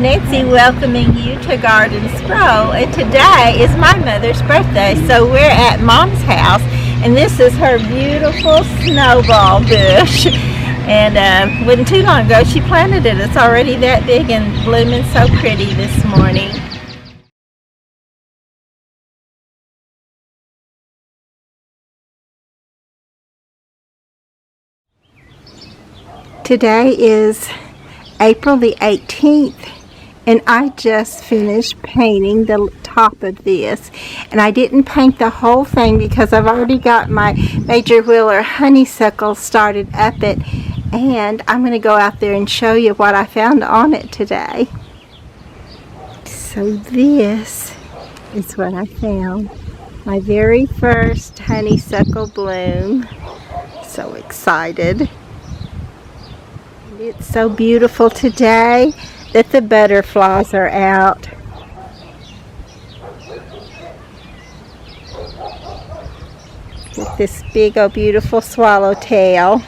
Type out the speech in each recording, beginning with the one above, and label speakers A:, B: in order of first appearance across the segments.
A: Nancy welcoming you to Garden Scroll, and today is my mother's birthday, so we're at Mom's house, and this is her beautiful snowball bush. And wasn't too long ago she planted it. It's already that big and blooming so pretty this morning. Today is April the 18th, and I just finished painting the top of this, and I didn't paint the whole thing because I've already got my Major Wheeler honeysuckle started up it, and I'm going to go out there and show you what I found on it today. So this is what I found, my very first honeysuckle bloom. So excited. It's so beautiful today that the butterflies are out. With this big old beautiful swallowtail.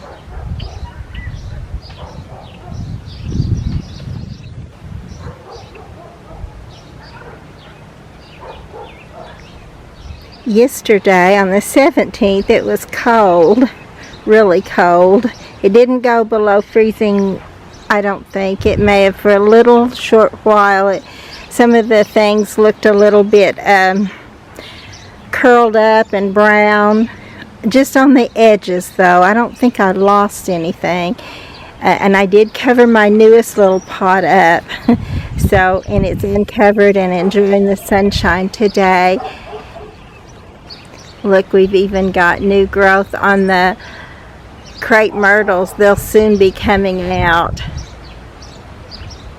A: Yesterday on the 17th it was cold, really cold. It didn't go below freezing, I don't think. It may have for a little short while. Some of the things looked a little bit curled up and brown. Just on the edges though. I don't think I lost anything. And I did cover my newest little pot up. And it's uncovered and enjoying the sunshine today. Look, we've even got new growth on the crepe myrtles. They'll soon be coming out,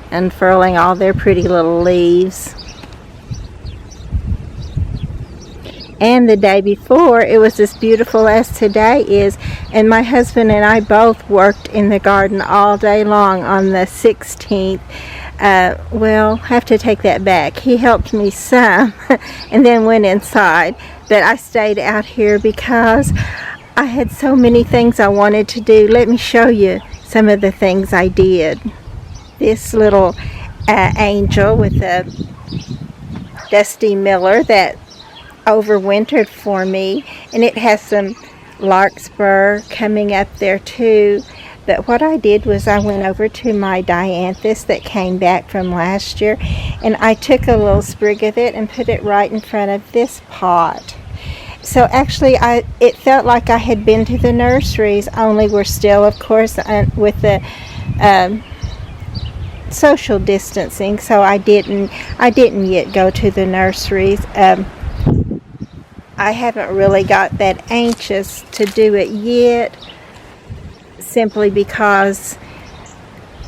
A: unfurling all their pretty little leaves. And the day before, it was as beautiful as today is, and my husband and I both worked in the garden all day long on the 16th. Well, I have to take that back. He helped me some and then went inside, but I stayed out here because I had so many things I wanted to do. Let me show you some of the things I did. This little angel with a dusty miller that overwintered for me, and it has some larkspur coming up there too. But what I did was I went over to my dianthus that came back from last year, and I took a little sprig of it and put it right in front of this pot. So actually it felt like I had been to the nurseries, only we're still, of course, with the social distancing, so I didn't yet go to the nurseries. I haven't really got that anxious to do it yet, simply because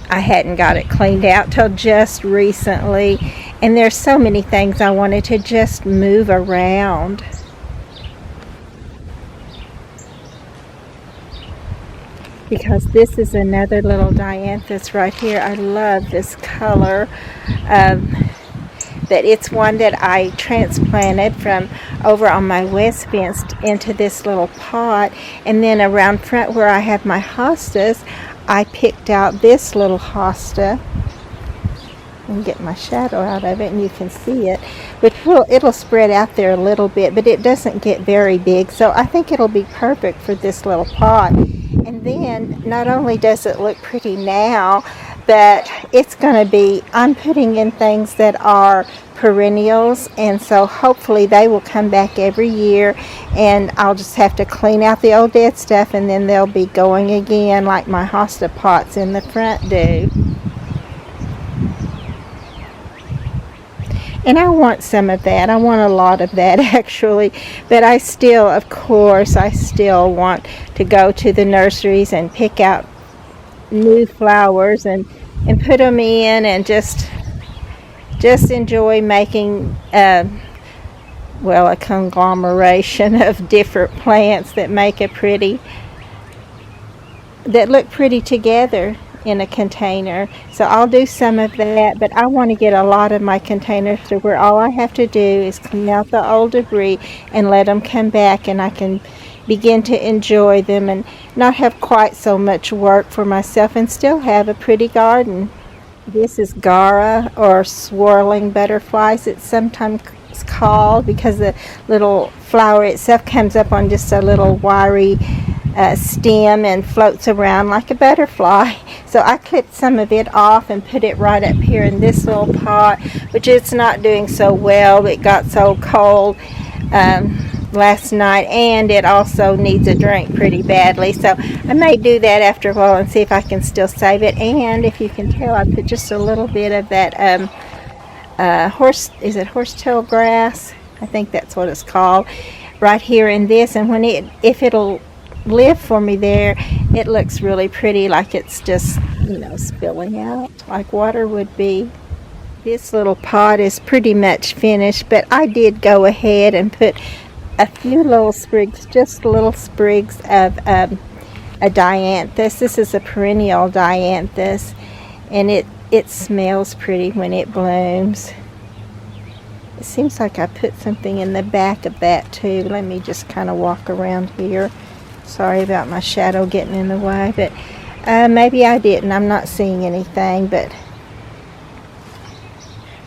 A: I hadn't got it cleaned out till just recently, and there's so many things I wanted to just move around. Because this is another little dianthus right here. I love this color. That it's one that I transplanted from over on my west fence into this little pot, and then around front where I have my hostas, I picked out this little hosta. And get my shadow out of it and you can see it, but it'll spread out there a little bit, but it doesn't get very big, so I think it'll be perfect for this little pot. And then not only does it look pretty now, but it's going to be, I'm putting in things that are perennials, and so hopefully they will come back every year, and I'll just have to clean out the old dead stuff, and then they'll be going again like my hosta pots in the front do. And I want some of that. I want a lot of that actually. But I still, of course, I still want to go to the nurseries and pick out new flowers and put them in, and just enjoy making a conglomeration of different plants that make that look pretty together in a container. So I'll do some of that, but I want to get a lot of my containers to where all I have to do is clean out the old debris and let them come back, and I can begin to enjoy them and not have quite so much work for myself and still have a pretty garden. This is Gara, or swirling butterflies, it's sometimes called, because the little flower itself comes up on just a little wiry stem and floats around like a butterfly. So I clipped some of it off and put it right up here in this little pot, which it's not doing so well. It got so cold last night, and it also needs a drink pretty badly, so I may do that after a while and see if I can still save it. And if you can tell, I put just a little bit of that horsetail grass, I think that's what it's called, right here in this. And if it'll live for me there, it looks really pretty, like it's just, spilling out like water would be. This little pot is pretty much finished, but I did go ahead and put a few little sprigs, just little sprigs of a dianthus. This is a perennial dianthus, and it smells pretty when it blooms. It seems like I put something in the back of that too. Let me just kind of walk around here. Sorry about my shadow getting in the way, but maybe I didn't. I'm not seeing anything, but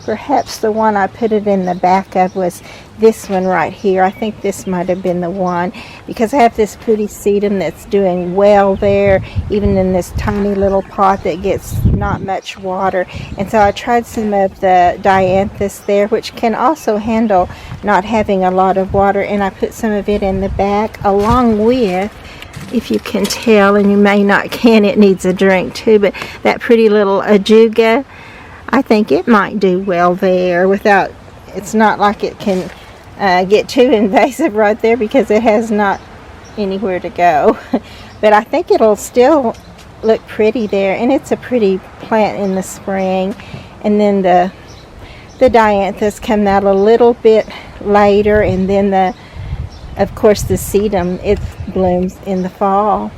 A: perhaps the one I put it in the back of was this one right here. I think this might have been the one, because I have this pretty sedum that's doing well there, even in this tiny little pot that gets not much water. And so I tried some of the dianthus there, which can also handle not having a lot of water, and I put some of it in the back, along with, if you can tell, and you may not can, it needs a drink too, but that pretty little ajuga, I think it might do well there without, it's not like it can get too invasive right there, because it has not anywhere to go. But I think it'll still look pretty there, and it's a pretty plant in the spring. And then the dianthus come out a little bit later, and then of course the sedum, it blooms in the fall.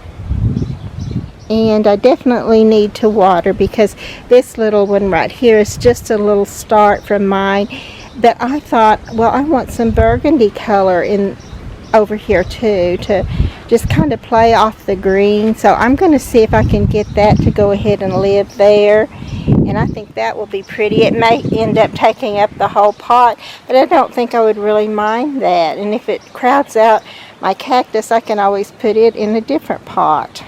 A: And I definitely need to water, because this little one right here is just a little start from mine. But I thought, well, I want some burgundy color in over here too, to just kind of play off the green. So I'm going to see if I can get that to go ahead and live there. And I think that will be pretty. It may end up taking up the whole pot, but I don't think I would really mind that. And if it crowds out my cactus, I can always put it in a different pot.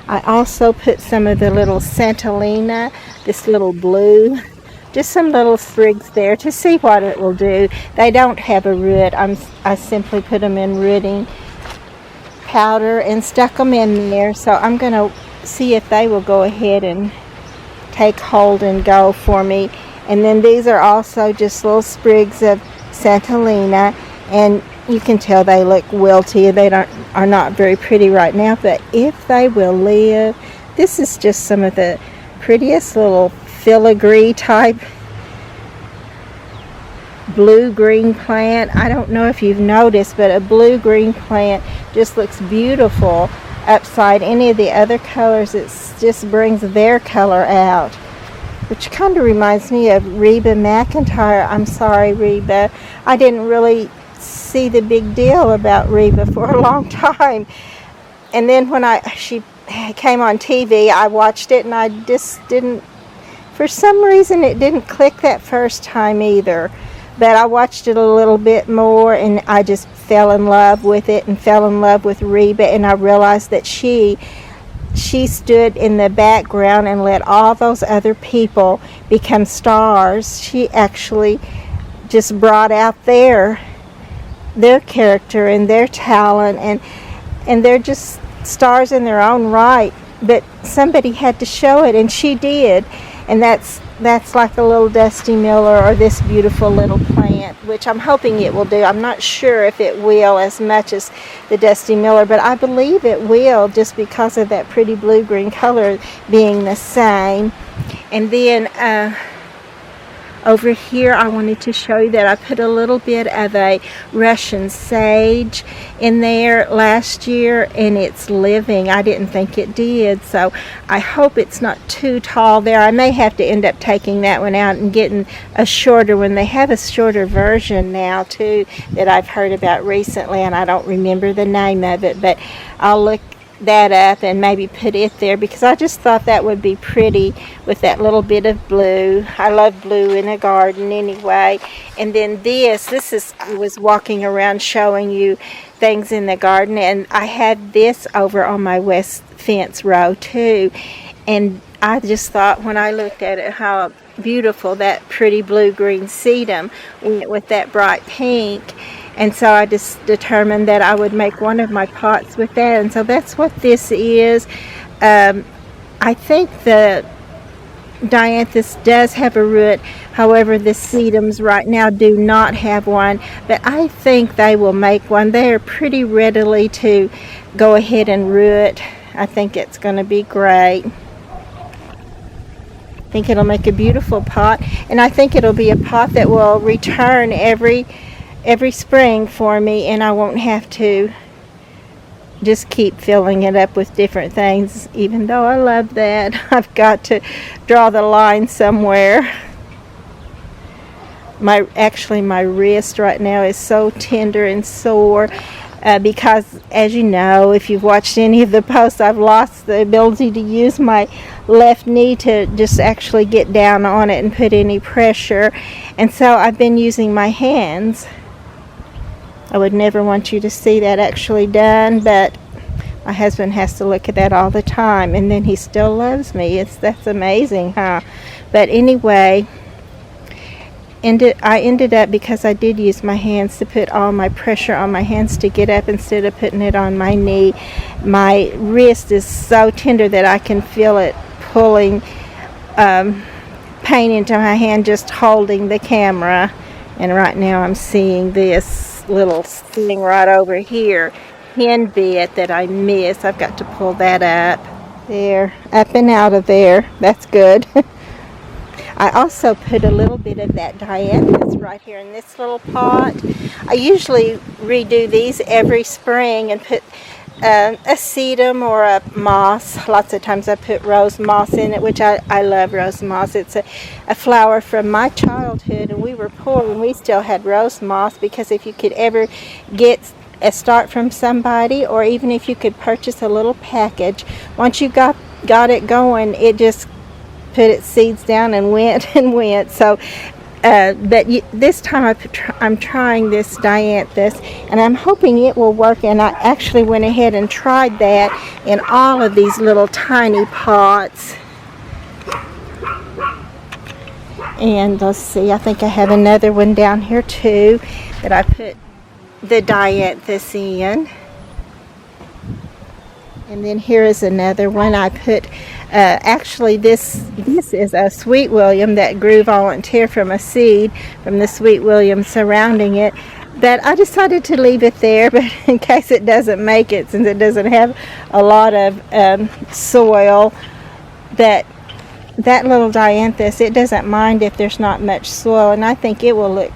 A: I also put some of the little Santalina, this little blue, just some little sprigs there to see what it will do. They don't have a root. I simply put them in rooting powder and stuck them in there. So I'm going to see if they will go ahead and take hold and go for me. And then these are also just little sprigs of Santalina, and you can tell they look wilty. They are not very pretty right now, but if they will live, this is just some of the prettiest little filigree type blue-green plant. I don't know if you've noticed, but a blue-green plant just looks beautiful upside any of the other colors. It just brings their color out, which kind of reminds me of Reba McEntire. I'm sorry, Reba. I didn't really see the big deal about Reba for a long time, and then when she came on TV, I watched it, and I just didn't, for some reason it didn't click that first time either. But I watched it a little bit more, and I just fell in love with it, and fell in love with Reba. And I realized that she stood in the background and let all those other people become stars. She actually just brought out their character and their talent, and they're just stars in their own right, but somebody had to show it, and she did. And that's like a little Dusty Miller, or this beautiful little plant, which I'm hoping it will do. I'm not sure if it will as much as the Dusty Miller, but I believe it will, just because of that pretty blue-green color being the same. And then over here, I wanted to show you that I put a little bit of a Russian sage in there last year, and it's living. I didn't think it did, so I hope it's not too tall there. I may have to end up taking that one out and getting a shorter one. They have a shorter version now too that I've heard about recently, and I don't remember the name of it, but I'll look that up and maybe put it there, because I just thought that would be pretty with that little bit of blue. I love blue in a garden anyway. And then this is, I was walking around showing you things in the garden, and I had this over on my west fence row too. And I just thought when I looked at it how beautiful that pretty blue-green sedum went with that bright pink. And so I just determined that I would make one of my pots with that. And so that's what this is. I think the dianthus does have a root. However, the sedums right now do not have one. But I think they will make one. They are pretty readily to go ahead and root. I think it's going to be great. I think it'll make a beautiful pot. And I think it'll be a pot that will return every spring for me, and I won't have to just keep filling it up with different things, even though I love that. I've got to draw the line somewhere. My wrist right now is so tender and sore because, as you know, if you've watched any of the posts, I've lost the ability to use my left knee to just actually get down on it and put any pressure, and so I've been using my hands. I would never want you to see that actually done, but my husband has to look at that all the time, and then he still loves me. That's amazing, huh? But anyway, I ended up, because I did use my hands to put all my pressure on my hands to get up instead of putting it on my knee. My wrist is so tender that I can feel it pulling pain into my hand just holding the camera. And right now I'm seeing this little thing right over here, hen bit, that I missed. I've got to pull that up. There, up and out of there. That's good. I also put a little bit of that dianthus right here in this little pot. I usually redo these every spring and put a sedum or a moss. Lots of times I put rose moss in it, which I love rose moss. It's a flower from my childhood, and we were poor and we still had rose moss, because if you could ever get a start from somebody, or even if you could purchase a little package, once you got it going, it just put its seeds down and went and went. So but this time I'm trying this dianthus, and I'm hoping it will work. And I actually went ahead and tried that in all of these little tiny pots. And let's see, I think I have another one down here too that I put the dianthus in. And then here is another one I put. Actually, this is a Sweet William that grew volunteer from a seed from the Sweet William surrounding it. But I decided to leave it there, but in case it doesn't make it, since it doesn't have a lot of soil, that little dianthus, it doesn't mind if there's not much soil, and I think it will look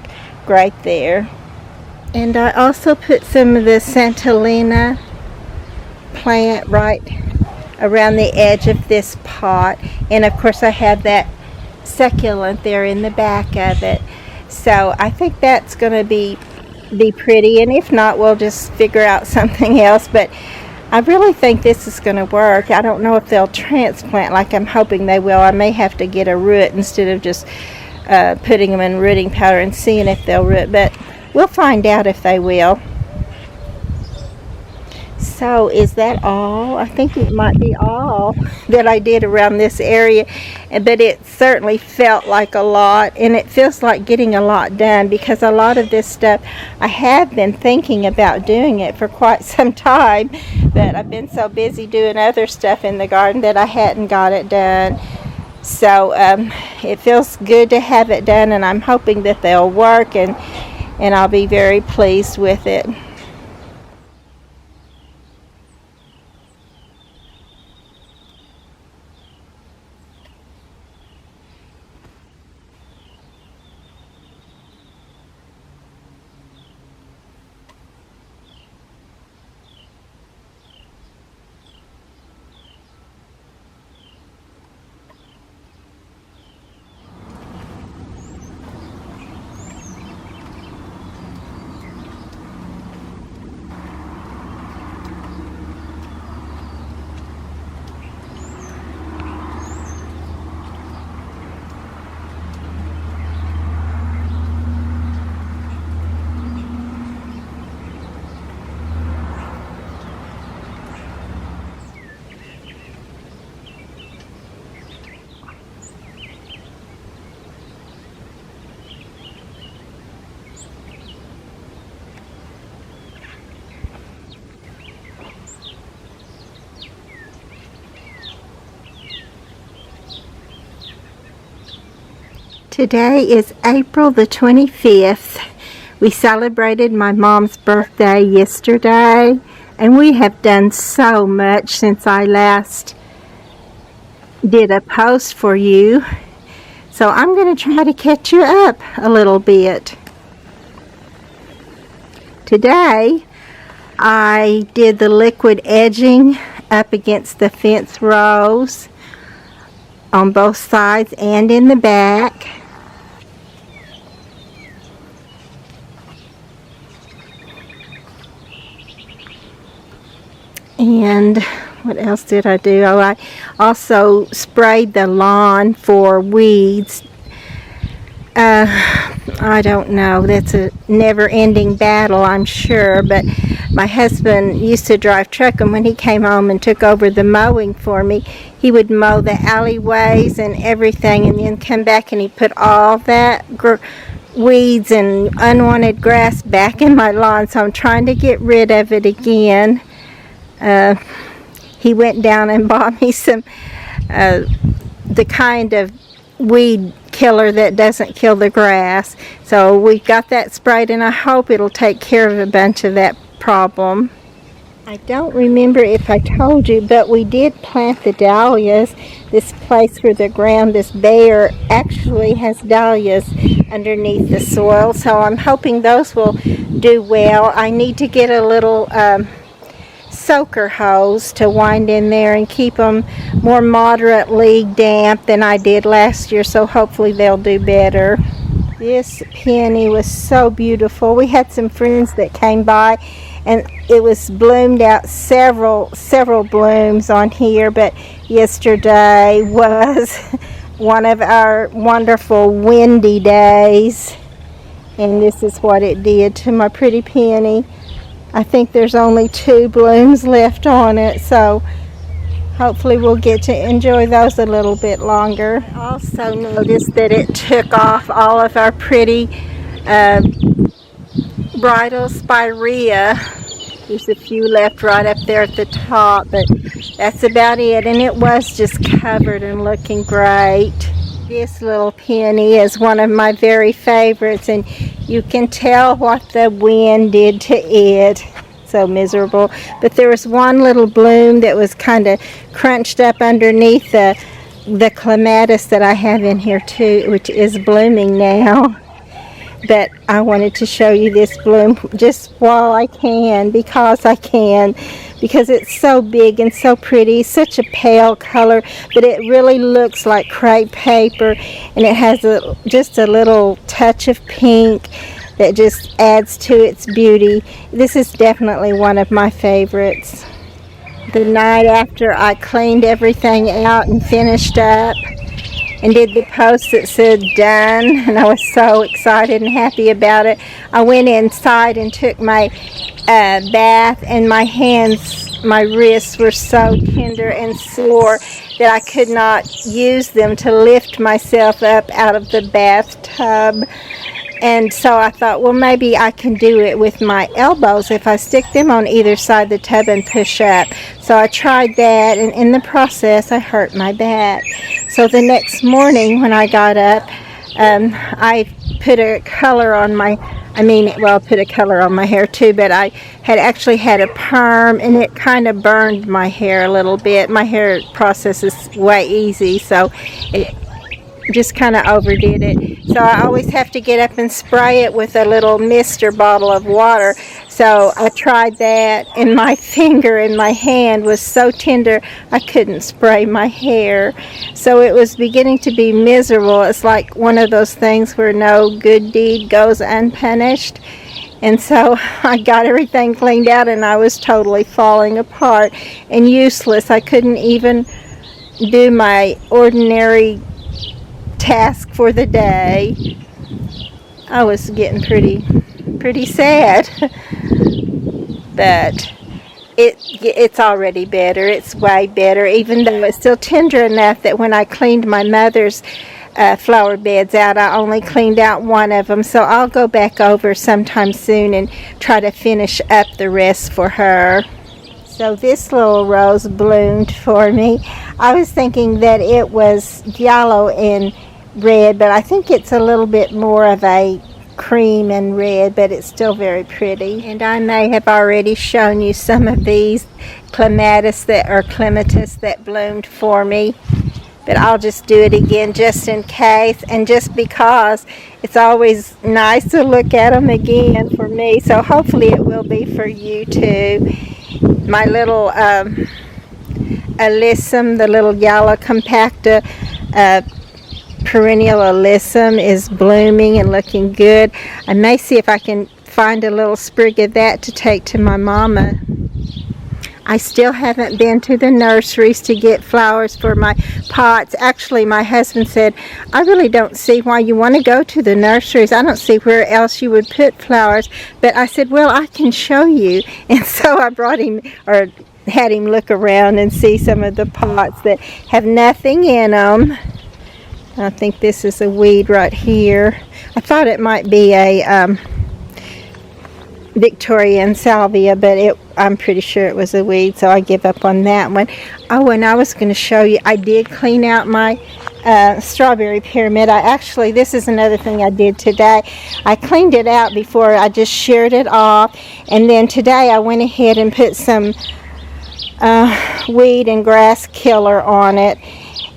A: great there. And I also put some of the Santalina plant right around the edge of this pot, and of course I have that succulent there in the back of it. So I think that's going to be pretty, and if not, we'll just figure out something else. But I really think this is going to work. I don't know if they'll transplant like I'm hoping they will. I may have to get a root instead of just putting them in rooting powder and seeing if they'll root, but we'll find out if they will. So is that all? I think it might be all that I did around this area, but it certainly felt like a lot, and it feels like getting a lot done, because a lot of this stuff I have been thinking about doing it for quite some time, but I've been so busy doing other stuff in the garden that I hadn't got it done. So it feels good to have it done, and I'm hoping that they'll work, and I'll be very pleased with it. Today is April the 25th. We celebrated my mom's birthday yesterday, and we have done so much since I last did a post for you. So I'm going to try to catch you up a little bit. Today, I did the liquid edging up against the fence rows on both sides and in the back. And what else did I do? Oh, I also sprayed the lawn for weeds. I don't know. That's a never-ending battle, I'm sure. But my husband used to drive truck, and when he came home and took over the mowing for me, he would mow the alleyways and everything, and then come back and he'd put all that weeds and unwanted grass back in my lawn. So I'm trying to get rid of it again. He went down and bought me some the kind of weed killer that doesn't kill the grass. So we got that sprayed, and I hope it'll take care of a bunch of that problem. I don't remember if I told you, but we did plant the dahlias. This place where the ground is bare actually has dahlias underneath the soil, so I'm hoping those will do well. I need to get a little soaker hose to wind in there and keep them more moderately damp than I did last year, so hopefully they'll do better. This peony was so beautiful. We had some friends that came by, and it was bloomed out several blooms on here, but yesterday was one of our wonderful windy days, and this is what it did to my pretty peony. I think there's only 2 blooms left on it, so hopefully we'll get to enjoy those a little bit longer. I also noticed that it took off all of our pretty bridal spirea. There's a few left right up there at the top, but that's about it, and it was just covered and looking great. This little peony is one of my very favorites, and you can tell what the wind did to it. So miserable. But there was one little bloom that was kind of crunched up underneath the clematis that I have in here too, which is blooming now. But I wanted to show you this bloom just while I can, because it's so big and so pretty, such a pale color, but it really looks like crepe paper, and it has just a little touch of pink that just adds to its beauty. This is definitely one of my favorites. The night after I cleaned everything out and finished up and did the post that said done, and I was so excited and happy about it, I went inside and took my bath, and my hands, my wrists were so tender and sore that I could not use them to lift myself up out of the bathtub. And so I thought, well, maybe I can do it with my elbows if I stick them on either side of the tub and push up. So I tried that, and in the process I hurt my back. So the next morning when I got up, I put a color on my, put a color on my hair too, but I had actually had a perm, and it kind of burned my hair a little bit. My hair process is way easy, so it just kind of overdid it. So I always have to get up and spray it with a little mister bottle of water. So I tried that, and my finger in my hand was so tender I couldn't spray my hair. So it was beginning to be miserable. It's like one of those things where no good deed goes unpunished. And so I got everything cleaned out, and I was totally falling apart and useless. I couldn't even do my ordinary task for the day. I was getting pretty sad. But it's already better. It's way better, even though it's still tender enough that when I cleaned my mother's flower beds out, I only cleaned out one of them. So I'll go back over sometime soon and try to finish up the rest for her. So this little rose bloomed for me. I was thinking that it was yellow and red, but I think it's a little bit more of a cream and red, but it's still very pretty. And I may have already shown you some of these clematis that bloomed for me, but I'll just do it again just in case, and just because it's always nice to look at them again for me, so hopefully it will be for you too. My little alyssum, the little yellow compacta perennial alyssum is blooming and looking good. I may see if I can find a little sprig of that to take to my mama. I still haven't been to the nurseries to get flowers for my pots. Actually, my husband said, I really don't see why you want to go to the nurseries. I don't see where else you would put flowers. But I said, well, I can show you. And so I brought him, or had him look around and see some of the pots that have nothing in them. I think this is a weed right here. I thought it might be a Victorian salvia, but I'm pretty sure it was a weed, so I give up on that one. Oh, and I was going to show you, I did clean out my strawberry pyramid. This is another thing I did today. I cleaned it out before. I just sheared it off, and then today I went ahead and put some weed and grass killer on it,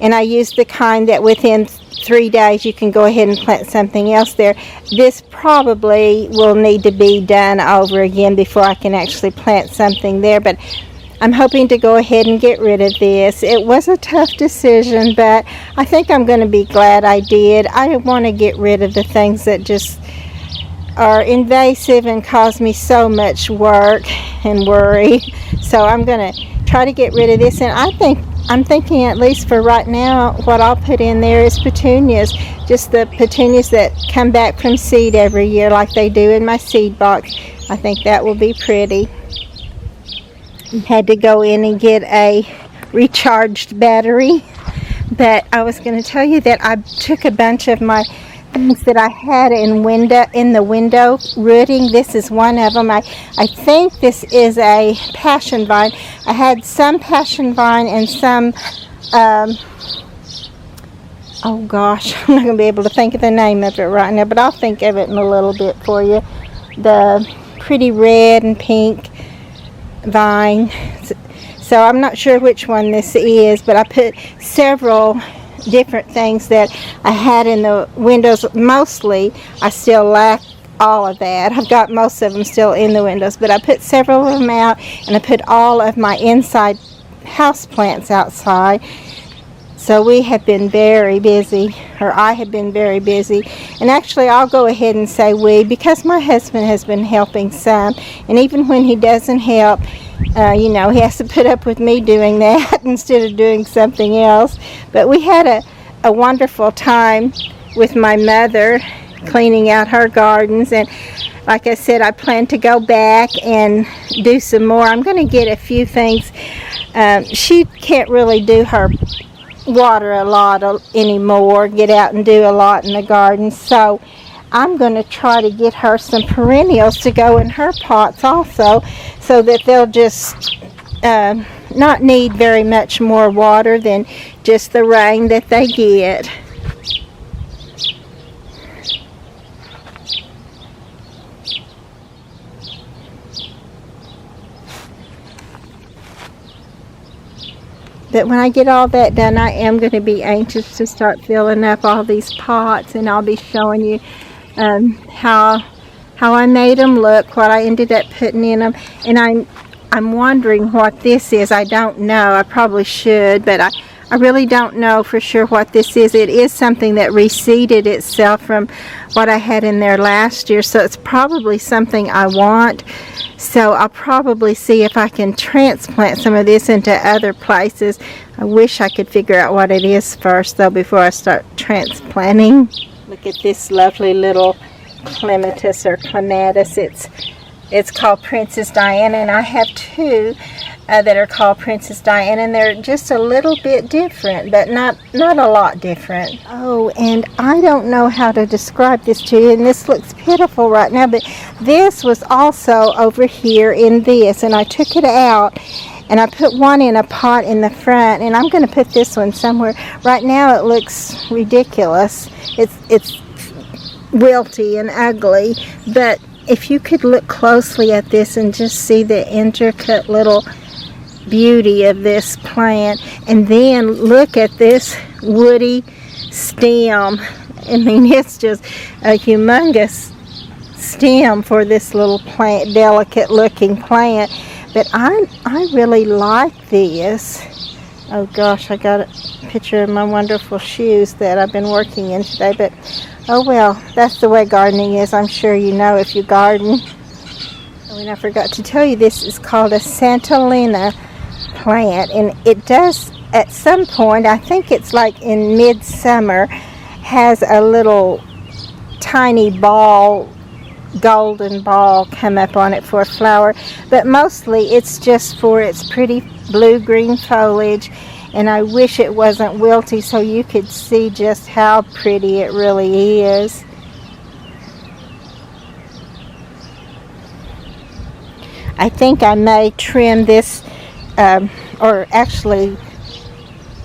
A: and I used the kind that within 3 days you can go ahead and plant something else there. This probably will need to be done over again before I can actually plant something there, but I'm hoping to go ahead and get rid of this. It was a tough decision, but I think I'm going to be glad I did. I want to get rid of the things that just are invasive and cause me so much work and worry. So I'm going to try to get rid of this, and I'm thinking, at least for right now, what I'll put in there is petunias. Just the petunias that come back from seed every year like they do in my seed box. I think that will be pretty. Had to go in and get a recharged battery. But I was going to tell you that I took a bunch of my things that I had in the window rooting. This is one of them. I think this is a passion vine. I had some passion vine and some oh gosh, I'm not going to be able to think of the name of it right now, but I'll think of it in a little bit for you. The pretty red and pink vine. So I'm not sure which one this is, but I put several different things that I had in the windows. Mostly I still lack all of that. I've got most of them still in the windows, but I put several of them out, and I put all of my inside house plants outside. So we have been very busy, or I have been very busy. And actually I'll go ahead and say we, because my husband has been helping some, and even when he doesn't help, he has to put up with me doing that instead of doing something else. But we had a wonderful time with my mother cleaning out her gardens, and like I said, I plan to go back and do some more. I'm going to get a few things. She can't really do her water a lot anymore, get out and do a lot in the garden, so I'm going to try to get her some perennials to go in her pots also, so that they'll just not need very much more water than just the rain that they get. But when I get all that done, I am going to be anxious to start filling up all these pots, and I'll be showing you how I made them look, what I ended up putting in them. And I'm wondering what this is. I don't know. I probably should, but I really don't know for sure what this is. It is something that reseeded itself from what I had in there last year, so it's probably something I want. So I'll probably see if I can transplant some of this into other places. I wish I could figure out what it is first, though, before I start transplanting. Look at this lovely little clematis or clematis. It's called Princess Diana, and I have two that are called Princess Diana, and they're just a little bit different, but not a lot different. Oh, and I don't know how to describe this to you, and this looks pitiful right now, but this was also over here in this, and I took it out, And I put one in a pot in the front, and I'm going to put this one somewhere. Right now it looks ridiculous. It's wilty and ugly, but if you could look closely at this and just see the intricate little beauty of this plant, and then look at this woody stem. I mean, it's just a humongous stem for this little plant, delicate looking plant. But I really like this. Oh gosh, I got a picture of my wonderful shoes that I've been working in today, but oh well, that's the way gardening is. I'm sure you know if you garden. Oh, and I forgot to tell you, this is called a Santolina plant, and it does at some point, I think it's like in midsummer, has a little tiny ball, golden ball come up on it for a flower, but mostly it's just for its pretty blue-green foliage. And I wish it wasn't wilty so you could see just how pretty it really is. I think I may trim this, or actually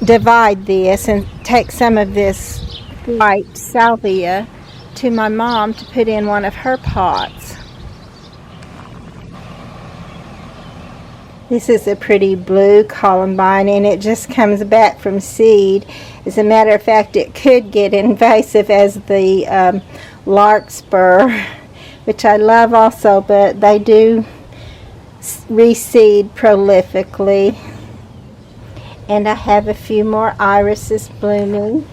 A: divide this and take some of this white salvia to my mom to put in one of her pots. This is a pretty blue columbine, and it just comes back from seed. As a matter of fact, it could get invasive as the larkspur, which I love also, but they do reseed prolifically. And I have a few more irises blooming.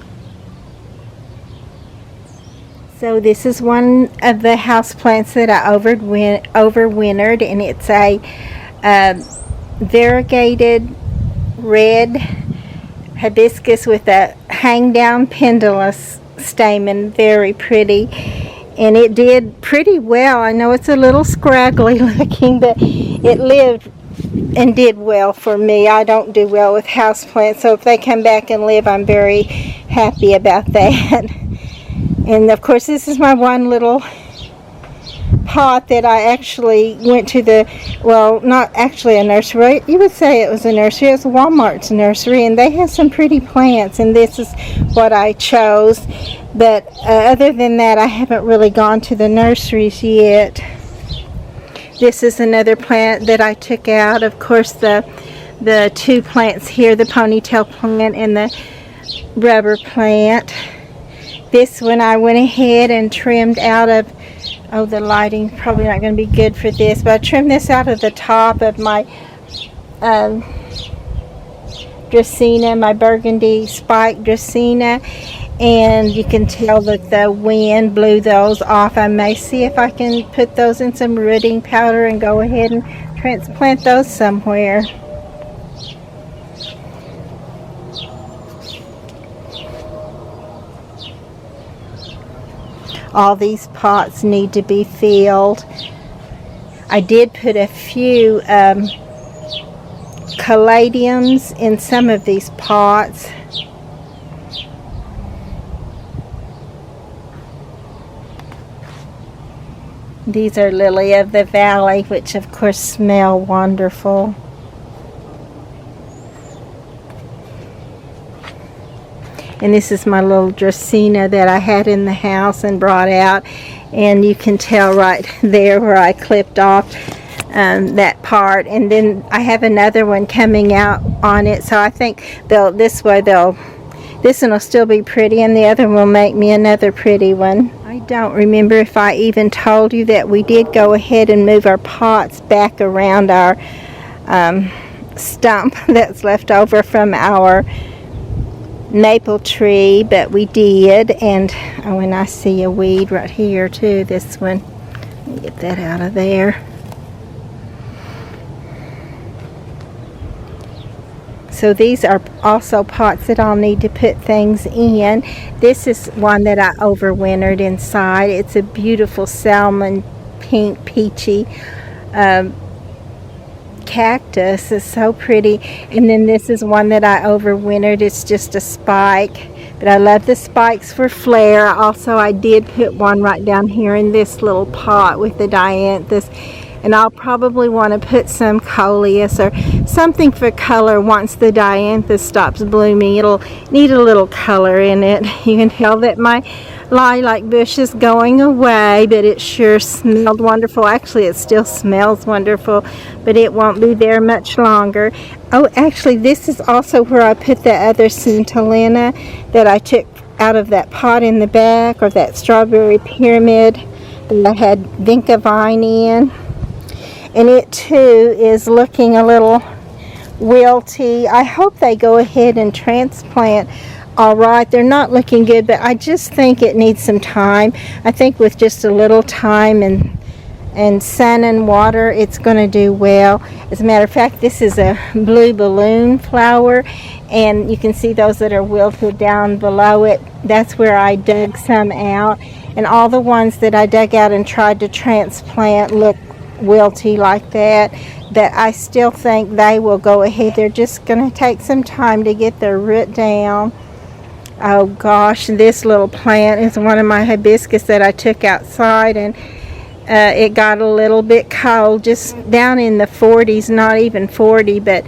A: So this is one of the houseplants that I overwintered, and it's a variegated red hibiscus with a hang down pendulous stamen, very pretty, and it did pretty well. I know it's a little scraggly looking, but it lived and did well for me. I don't do well with houseplants, so if they come back and live, I'm very happy about that. And of course, this is my one little pot that I actually went to well, not actually a nursery. You would say it was a nursery. It was Walmart's nursery, and they have some pretty plants, and this is what I chose. But other than that, I haven't really gone to the nurseries yet. This is another plant that I took out. Of course, the two plants here, the ponytail plant and the rubber plant. This one I went ahead and trimmed out of, oh, the lighting probably not going to be good for this, but I trimmed this out of the top of my Dracaena, my burgundy spike Dracaena, and you can tell that the wind blew those off. I may see if I can put those in some rooting powder and go ahead and transplant those somewhere. All these pots need to be filled. I did put a few caladiums in some of these pots. These are lily of the valley, which of course smell wonderful. And this is my little Dracaena that I had in the house and brought out, and you can tell right there where I clipped off that part. And then I have another one coming out on it, so I think this one will still be pretty, and the other will make me another pretty one. I don't remember if I even told you that we did go ahead and move our pots back around our stump that's left over from our maple tree, but we did. And oh, and I see a weed right here too, this one. Let me get that out of there. So these are also pots that I'll need to put things in. This is one that I overwintered inside. It's a beautiful salmon pink peachy cactus. Is so pretty. And then this is one that I overwintered. It's just a spike, but I love the spikes for flare. Also, I did put one right down here in this little pot with the dianthus, And I'll probably want to put some coleus or something for color once the dianthus stops blooming. It'll need a little color in it. You can tell that my lilac bush is going away, but it sure smelled wonderful. Actually, it still smells wonderful, but it won't be there much longer. Oh, actually, this is also where I put the other Centellina that I took out of that pot in the back, or that strawberry pyramid that I had vinca vine in. And it too is looking a little wilty. I hope they go ahead and transplant all right. They're not looking good, but I just think it needs some time. I think with just a little time and sun and water, it's going to do well. As a matter of fact, this is a blue balloon flower, and you can see those that are wilted down below it. That's where I dug some out, and all the ones that I dug out and tried to transplant look wilty like that, that I still think they will go ahead. They're just going to take some time to get their root down. Oh gosh, this little plant is one of my hibiscus that I took outside, and it got a little bit cold, just down in the 40s, not even 40, but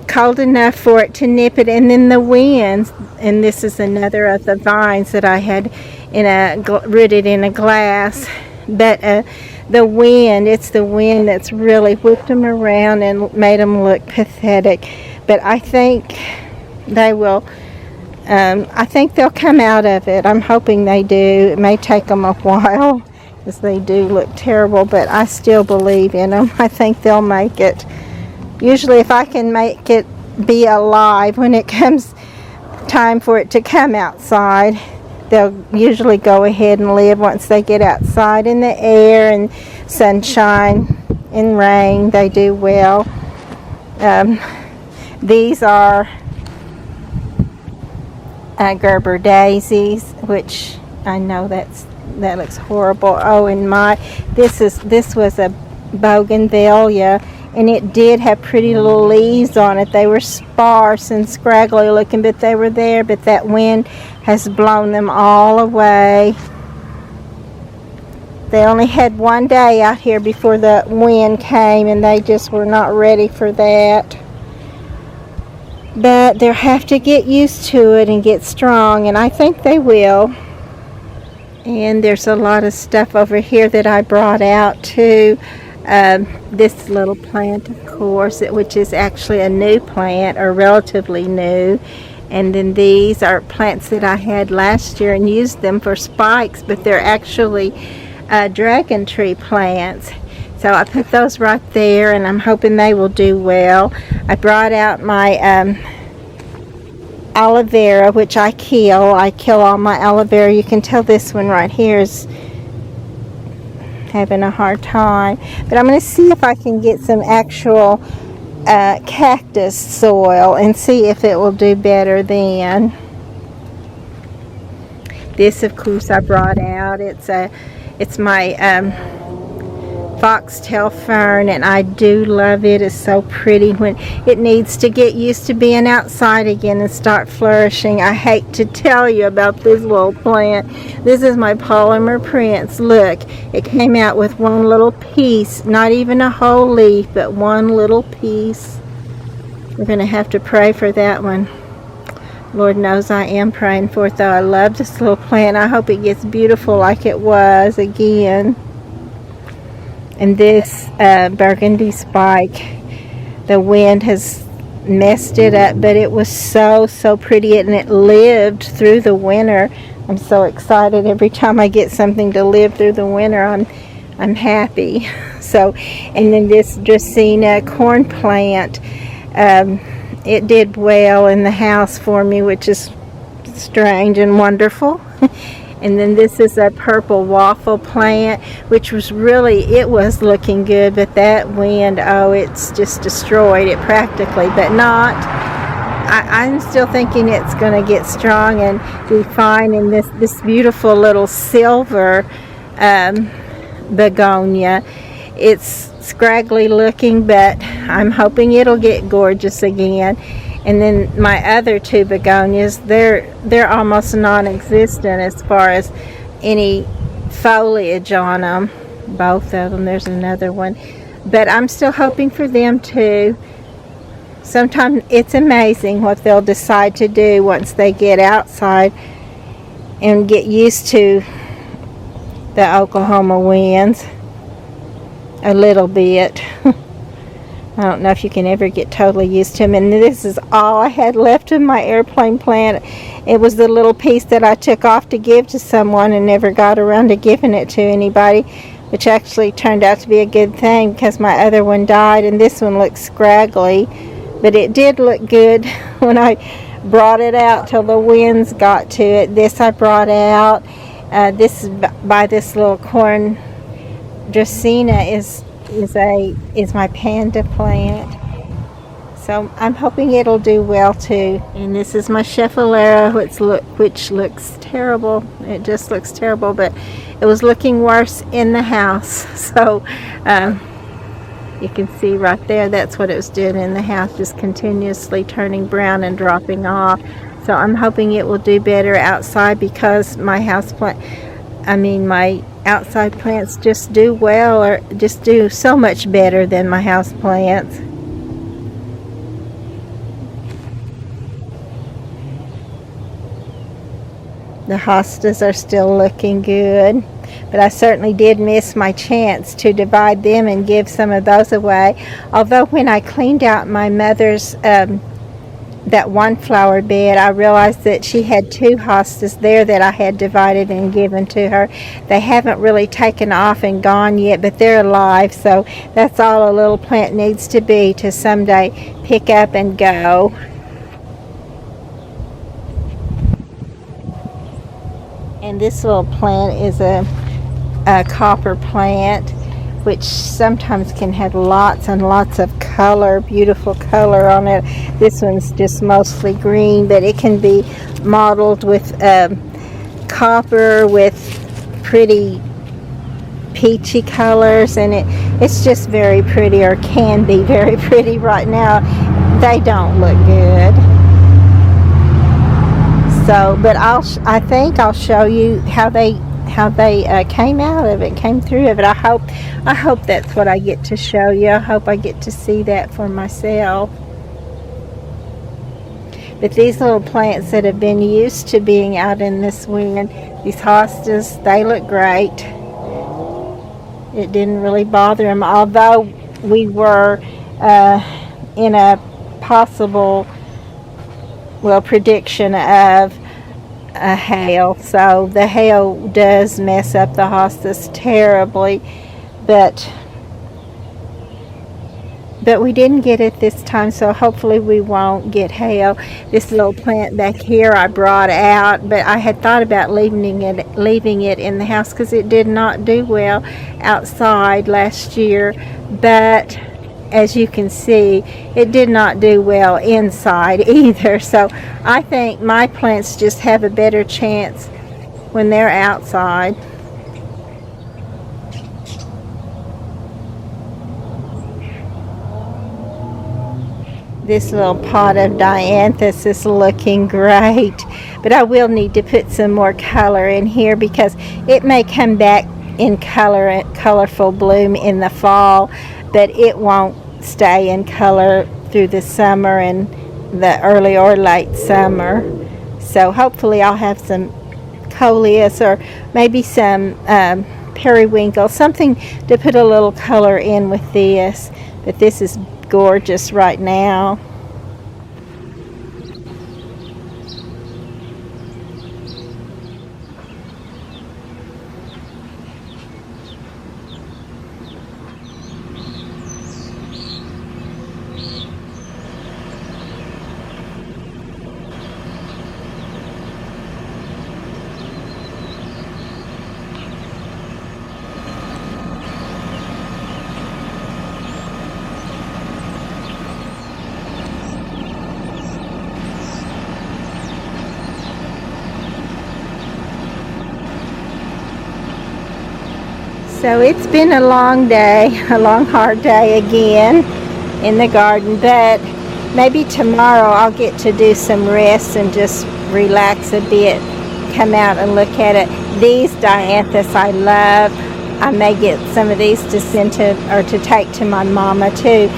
A: cold enough for it to nip it. And then the winds, and this is another of the vines that I had rooted in a glass, but the wind, it's the wind that's really whipped them around and made them look pathetic. But I think they will, I think they'll come out of it. I'm hoping they do. It may take them a while, because they do look terrible, but I still believe in them. I think they'll make it. Usually if I can make it be alive when it comes time for it to come outside, they'll usually go ahead and live once they get outside in the air and sunshine and rain. They do well. These are Gerber daisies, which I know that looks horrible. Oh, and this was a bougainvillea, and it did have pretty little leaves on it. They were sparse and scraggly looking, but they were there. But that wind has blown them all away. They only had one day out here before the wind came, and they just were not ready for that. But they'll have to get used to it and get strong, and I think they will. And there's a lot of stuff over here that I brought out too. This little plant, of course, which is actually a new plant, or relatively new. And then these are plants that I had last year and used them for spikes, but they're actually dragon tree plants. So I put those right there, and I'm hoping they will do well. I brought out my aloe vera, which I kill all my aloe vera. You can tell this one right here is having a hard time, but I'm going to see if I can get some actual cactus soil and see if it will do better then. This, of course, I brought out. It's my foxtail fern, and I do love it. It's so pretty. When it needs to get used to being outside again and start flourishing. I hate to tell you about this little plant. This is my polymer prince. Look, it came out with one little piece, not even a whole leaf, but one little piece. We're going to have to pray for that one. Lord knows I am praying for it, though. I love this little plant. I hope it gets beautiful like it was again. And this burgundy spike, the wind has messed it up, but it was so pretty, and it lived through the winter. I'm so excited every time I get something to live through the winter. I'm happy. So, and then this Dracaena corn plant, it did well in the house for me, which is strange and wonderful. And then this is a purple waffle plant, which was it was looking good, but that wind, oh, it's just destroyed it practically, but not. I'm still thinking it's going to get strong and be fine. And this beautiful little silver begonia, it's scraggly looking, but I'm hoping it'll get gorgeous again. And then my other two begonias, they're almost non-existent as far as any foliage on them. Both of them. There's another one. But I'm still hoping for them to. Sometimes it's amazing what they'll decide to do once they get outside and get used to the Oklahoma winds a little bit. I don't know if you can ever get totally used to them. And this is all I had left of my airplane plant. It was the little piece that I took off to give to someone and never got around to giving it to anybody, which actually turned out to be a good thing because my other one died and this one looks scraggly. But it did look good when I brought it out till the winds got to it. This I brought out. This is by this little corn. Dracena is my panda plant. So I'm hoping it'll do well too. And this is my Schefflera, which looks terrible. It just looks terrible, but it was looking worse in the house. So you can see right there, that's what it was doing in the house, just continuously turning brown and dropping off. So I'm hoping it will do better outside because my outside plants just do well, or just do so much better than my house plants. The hostas are still looking good, but I certainly did miss my chance to divide them and give some of those away. Although when I cleaned out my mother's that one flower bed, I realized that she had 2 hostas there that I had divided and given to her. They haven't really taken off and gone yet, but they're alive, so that's all a little plant needs to be to someday pick up and go. And this little plant is a copper plant, which sometimes can have lots and lots of color, beautiful color on it. This one's just mostly green, but it can be mottled with copper with pretty peachy colors, and it's just very pretty, or can be very pretty. Right now they don't look good. So, but I think I'll show you how they came out of it, came through of it. I hope that's what I get to show you. I hope I get to see that for myself. But these little plants that have been used to being out in this wind, these hostas, they look great. It didn't really bother them, although we were in a possible prediction of a hail. So the hail does mess up the hostas terribly, but we didn't get it this time, so hopefully we won't get hail. This little plant back here I brought out, but I had thought about leaving it in the house because it did not do well outside last year, but as you can see, it did not do well inside either. So I think my plants just have a better chance when they're outside. This little pot of dianthus is looking great, but I will need to put some more color in here because it may come back in colorful bloom in the fall, but it won't stay in color through the summer and the early or late summer. So hopefully I'll have some coleus or maybe some periwinkle, something to put a little color in with this. But this is gorgeous right now. So it's been a long day, a long hard day again in the garden, but maybe tomorrow I'll get to do some rest and just relax a bit, come out and look at it. These dianthus I love. I may get some of these to send to, or to take to my mama too.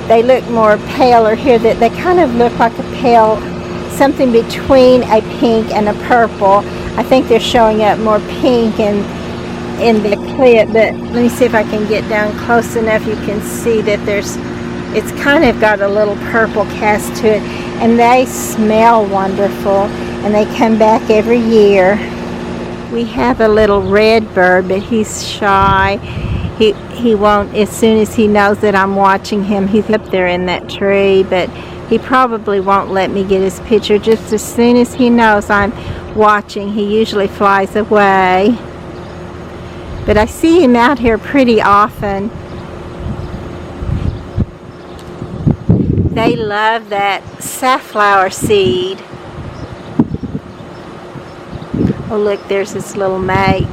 A: They look more paler here. That they kind of look like a pale, something between a pink and a purple. I think they're showing up more pink in the clip, but let me see if I can get down close enough. You can see that it's kind of got a little purple cast to it, and they smell wonderful, and they come back every year. We have a little red bird, but he's shy. He won't, as soon as he knows that I'm watching him, he's up there in that tree, but he probably won't let me get his picture. Just as soon as he knows I'm watching, he usually flies away. But I see him out here pretty often. They love that safflower seed. Oh look, there's his little mate.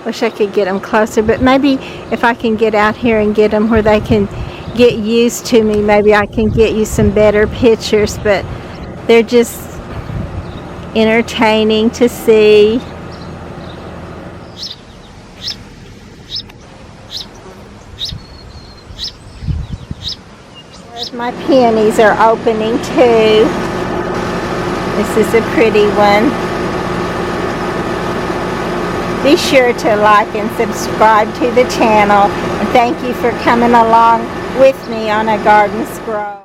A: Wish I could get them closer, but maybe if I can get out here and get them where they can get used to me, maybe I can get you some better pictures, but they're just entertaining to see. My peonies are opening too. This is a pretty one. Be sure to like and subscribe to the channel, and thank you for coming along with me on A Garden Scroll.